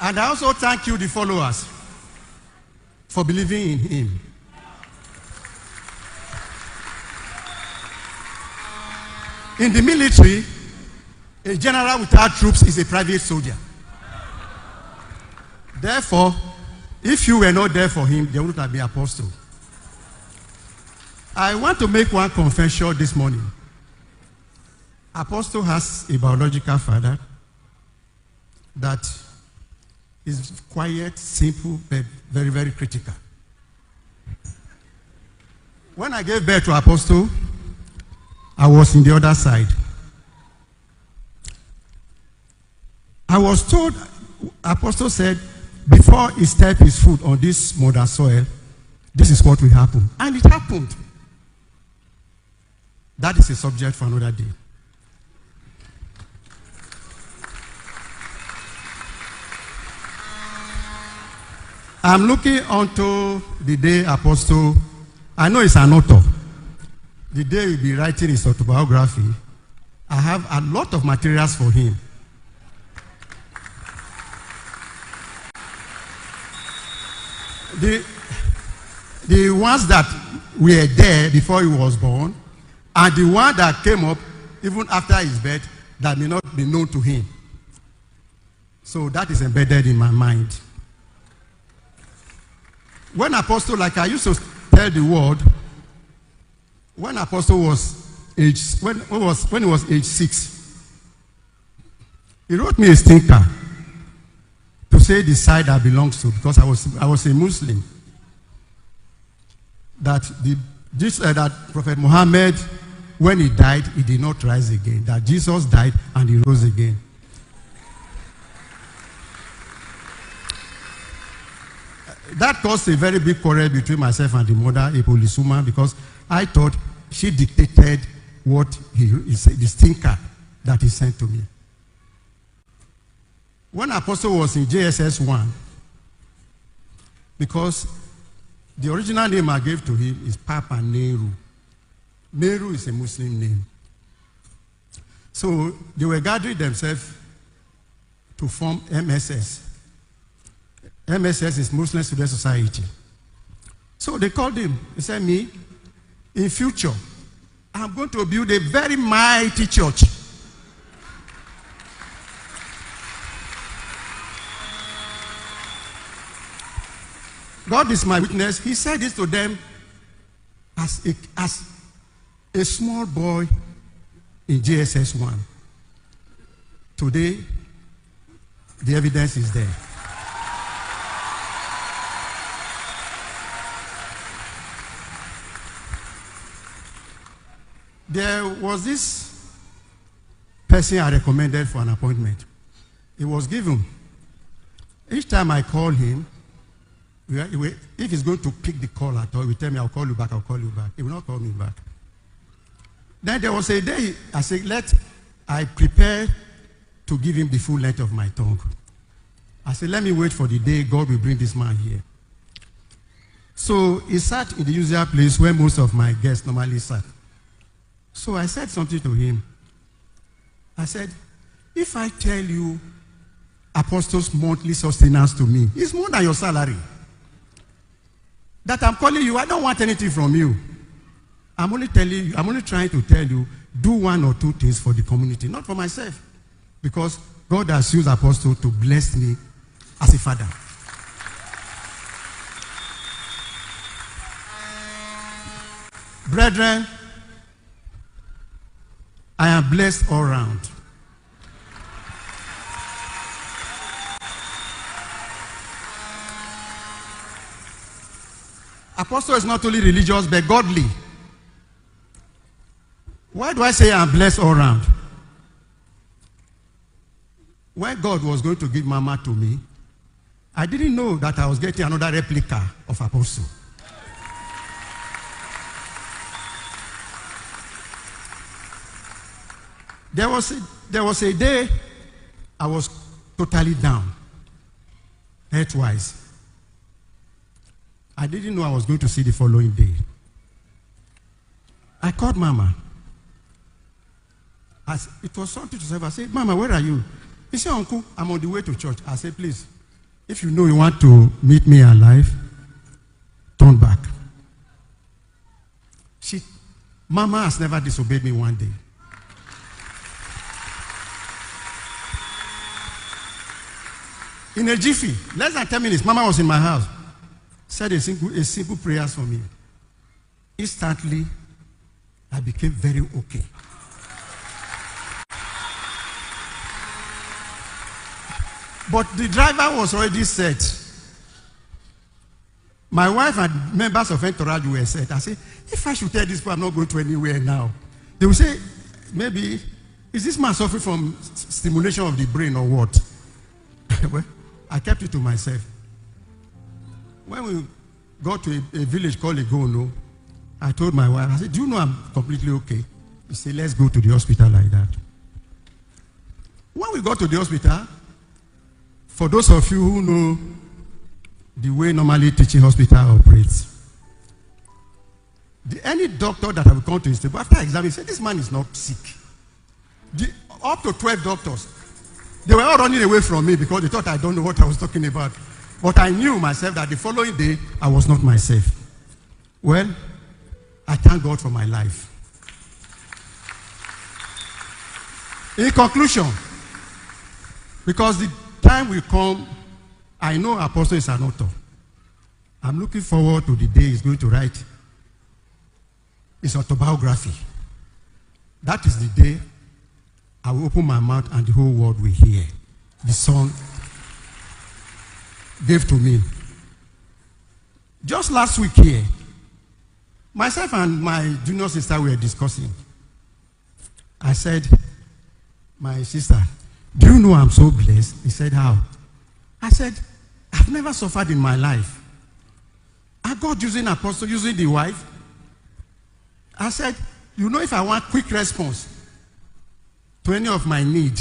And I also thank you, the followers, for believing in him. In the military, a general without troops is a private soldier. Therefore, if you were not there for him, there would not be apostle. I want to make one confession this morning. Apostle has a biological father that is quiet, simple, but very, very critical. When I gave birth to Apostle, I was in the other side. I was told, Apostle said, before he stepped his foot on this mother soil, this is what will happen. And it happened. That is a subject for another day. I'm looking onto the day Apostle, I know he's an author. The day he'll be writing his autobiography, I have a lot of materials for him. The ones that were there before he was born, and the one that came up even after his birth that may not be known to him. So that is embedded in my mind. When Apostle, like I used to tell the world, when Apostle was when he was age 6, he wrote me a stinker to say the side I belongs to, because I was a Muslim. That that Prophet Muhammad, when he died, he did not rise again. That Jesus died and he rose again. That caused a very big quarrel between myself and the mother, a policewoman, because I thought she dictated what he said, the stinker that he sent to me. When Apostle was in JSS 1, because the original name I gave to him is Papa Nehru. Nehru is a Muslim name. So they were gathering themselves to form MSS. MSS is Muslim Student Society. So they called him. He said, me, in future, I'm going to build a very mighty church. God is my witness. He said this to them as a small boy in JSS 1. Today, the evidence is there. There was this person I recommended for an appointment. He was given. Each time I call him, if he's going to pick the call at all, he will tell me, I'll call you back, I'll call you back. He will not call me back. Then there was a day, I said, I prepare to give him the full length of my tongue. I said, let me wait for the day God will bring this man here. So he sat in the usual place where most of my guests normally sat. So I said something to him. I said, if I tell you Apostle's monthly sustenance to me, it's more than your salary. That I'm calling you, I don't want anything from you. I'm only trying to tell you, do one or two things for the community, not for myself. Because God has used Apostle to bless me as a father. Brethren, I am blessed all round. Apostle is not only religious, but godly. Why do I say I'm blessed all round? When God was going to give Mama to me, I didn't know that I was getting another replica of Apostle. There was a day I was totally down, health-wise. I didn't know I was going to see the following day. I called Mama. It was something to say. I said, Mama, where are you? He said, Uncle, I'm on the way to church. I said, please, If you know you want to meet me alive, turn back. Mama has never disobeyed me one day. In a jiffy, less than 10 minutes, Mama was in my house. Said a simple prayer for me. Instantly, I became very okay. But the driver was already set. My wife and members of entourage were set. I said, if I should tell this people I'm not going to anywhere now, they will say, maybe, is this man suffering from stimulation of the brain or what? Well, I kept it to myself. When we got to a village called Igono, I told my wife, I said, do you know I'm completely okay? He said, let's go to the hospital like that. When we got to the hospital, for those of you who know the way normally teaching hospital operates, any doctor that I will come to his table, after exam, he said, this man is not sick. Up to 12 doctors, they were all running away from me because they thought I don't know what I was talking about. But I knew myself that the following day, I was not myself. Well, I thank God for my life. In conclusion, because the time will come, I know Apostle is an author. I'm looking forward to the day he's going to write his autobiography. That is the day I will open my mouth and the whole world will hear the song gave to me. Just last week here, myself and my junior sister were discussing. I said, my sister, do you know I'm so blessed? He said, how? I said, I've never suffered in my life. I got using apostle, using the wife. I said, you know, if I want quick response to any of my need,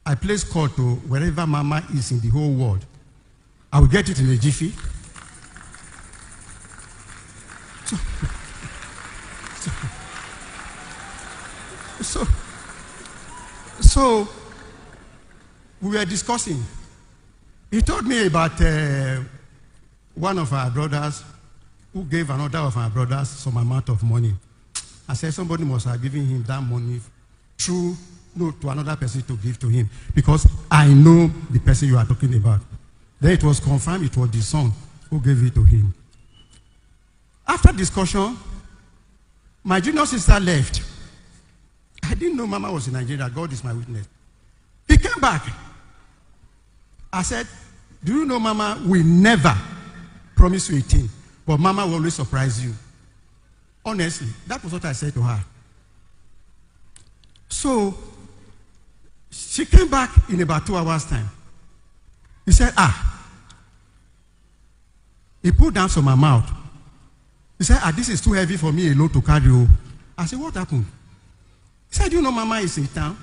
I place call to wherever Mama is in the whole world. I will get it in a jiffy. So we were discussing. He told me about one of our brothers who gave another of our brothers some amount of money. I said somebody must have given him that money to another person to give to him, because I know the person you are talking about. Then it was confirmed it was the son who gave it to him. After discussion, my junior sister left. I didn't know Mama was in Nigeria. God is my witness. He came back. I said, do you know Mama will never promise you a thing, but Mama will always surprise you. Honestly, that was what I said to her. So, she came back in about 2 hours' time. He said, He put down some amount. He said, this is too heavy for me alone to carry. I said, what happened? He said, you know Mama is in town.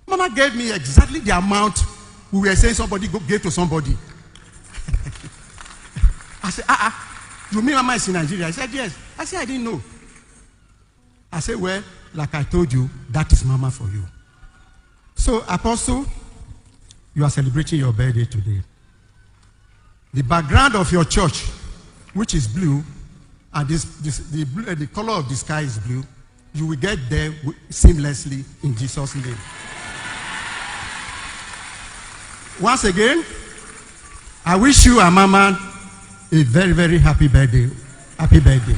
Mama gave me exactly the amount we were saying somebody gave to somebody. I said, you mean Mama is in Nigeria? He said, yes. I said, I didn't know. I said, well, like I told you, that is Mama for you. So, Apostle, you are celebrating your birthday today. The background of your church, which is blue, and the color of the sky is blue, you will get there seamlessly in Jesus' name. Once again, I wish you and Mama a very, very happy birthday. Happy birthday.